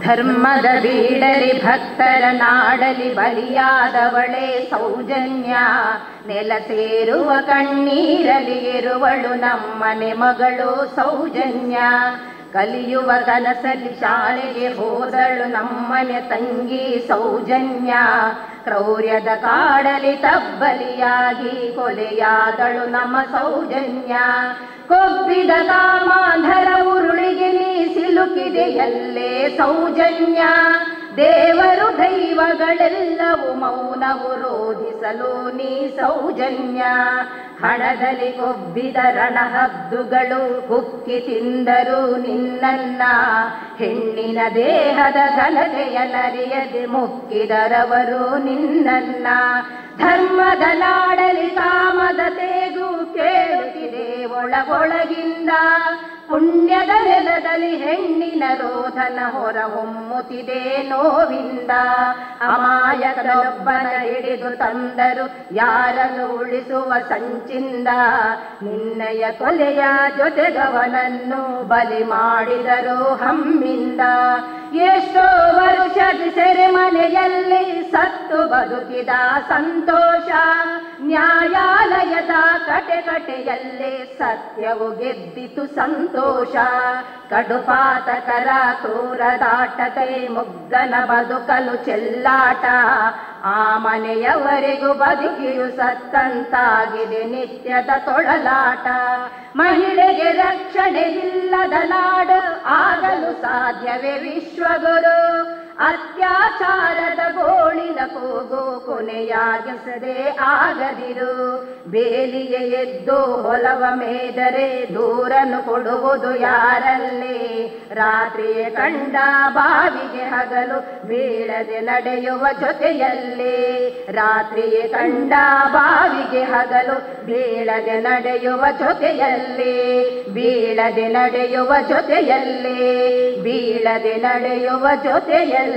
ಧರ್ಮದ ಬೀಡಲಿ ಭಕ್ತರ ನಾಡಲಿ ಬಲಿಯಾದವಳೇ ಸೌಜನ್ಯ. ನೆಲ ಸೇರುವ ಕಣ್ಣೀರಲಿ ಇರುವಳು ನಮ್ಮನೆ ಮಗಳು ಸೌಜನ್ಯ. ಕಲಿಯುವ ಕನಸಲಿ ಶಾಲೆಗೆ ಹೋದಳು ನಮ್ಮನೆ ತಂಗಿ ಸೌಜನ್ಯ. ಕ್ರೌರ್ಯದ ಕಾಡಲಿ ತಬ್ಬಲಿಯಾಗಿ ಕೊಲೆಯಾದಳು ನಮ್ಮ ಸೌಜನ್ಯ. ಕೊಬ್ಬಿದ ಕಾಮಾಂಧರ ಉರುಳಿಗೆ ನೀ ಸಿಲುಕಿದೆಯಲ್ಲೇ ಸೌಜನ್ಯ. ದೇವರು ದೈವಗಳೆಲ್ಲವೂ ಮೌನವು ರೋಧಿಸಲು ನೀ ಸೌಜನ್ಯ. ಹಣದಲ್ಲಿ ಕೊಬ್ಬಿದ ರಣಹದ್ದುಗಳು ಹುಕ್ಕಿ ತಿಂದರು ನಿನ್ನನ್ನ. ಹೆಣ್ಣಿನ ದೇಹದ ಘನತೆಯನರಿಯದೆ ಮುಕ್ಕಿದರವರು ನಿನ್ನನ್ನ. ಧರ್ಮದ ನಾಡಲಿ ಕಾಮದ ತೇಗು ಕೇಳುತ್ತಿದೆ ಒಳಗೊಳಗಿಂದ. ಪುಣ್ಯದ ನೆಲದಲ್ಲಿ ಹೆಣ್ಣಿನ ರೋಧನ ಹೊರಹೊಮ್ಮುತ್ತಿದೆ ನೋವಿಂದ. ಅಮಾಯಕನೊಬ್ಬನ ಹಿಡಿದು ತಂದರು ಯಾರನ್ನು ಉಳಿಸುವ ಸಂಚಿಂದ. ನಿನ್ನಯ ಕೊಲೆಯ ಜೊತೆಗವನನ್ನು ಬಲಿ ಮಾಡಿದರು ಹಮ್ಮಿಂದ. ಎಷ್ಟೋ ವರ್ಷದ ಸೆರೆಮನೆಯಲ್ಲಿ ಸತ್ತು ಬದುಕಿದ ಸಂತೋಷ. ನ್ಯಾಯಾಲಯದ ಕಟೆಕಟೆಯಲ್ಲೇ ಸತ್ಯವು ಗೆದ್ದಿತು ಸಂತೋಷ. ಕಡುಪಾತಕರ ಕ್ರೂರದಾಟತೆ ಮುಗ್ಧನ ಬದುಕಲು ಚೆಲ್ಲಾಟ. ಆ ಮನೆಯವರೆಗೂ ಬದುಕಿಯು ಸತ್ತಂತಾಗಿದೆ ನಿತ್ಯದ ತೊಳಲಾಟ. ಮಹಿಳೆಗೆ ರಕ್ಷಣೆ ಇಲ್ಲದ ನಾಡು ಆಗಲು ಸಾಧ್ಯವೇ ವಿಶ್ವಗುರು. ಅತ್ಯಾಚಾರದ ಗೋಳಿನ ಕೂಗು ಕೊನೆಯಾಗಿಸದೆ ಆಗದಿರು. ಬೇಲಿಗೆ ಎದ್ದು ಹೊಲವ ಮೇದರೆ ದೂರನ್ನು ಕೊಡುವುದು ಯಾರಲ್ಲಿ. ರಾತ್ರಿಯೇ ಕಂಡ ಬಾವಿಗೆ ಹಗಲು ಬೀಳದೆ ನಡೆಯುವ ಜೊತೆಯಲ್ಲಿ. ರಾತ್ರಿಯೇ ಕಂಡ ಬಾವಿಗೆ ಹಗಲು ಬೀಳದೆ ನಡೆಯುವ ಜೊತೆಯಲ್ಲಿ. ಬೀಳದೆ ನಡೆಯುವ ಜೊತೆಯಲ್ಲಿ. ಬೀಳದೆ ನಡೆಯುವ ಜೊತೆಯಲ್ಲಿ.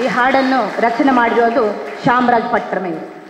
ಈ ಹಾಡನ್ನು ರಚನೆ ಮಾಡಿರೋದು ಶ್ಯಾಮರಾಜ್ ಭಟ್ರ ಮೇಲೆ.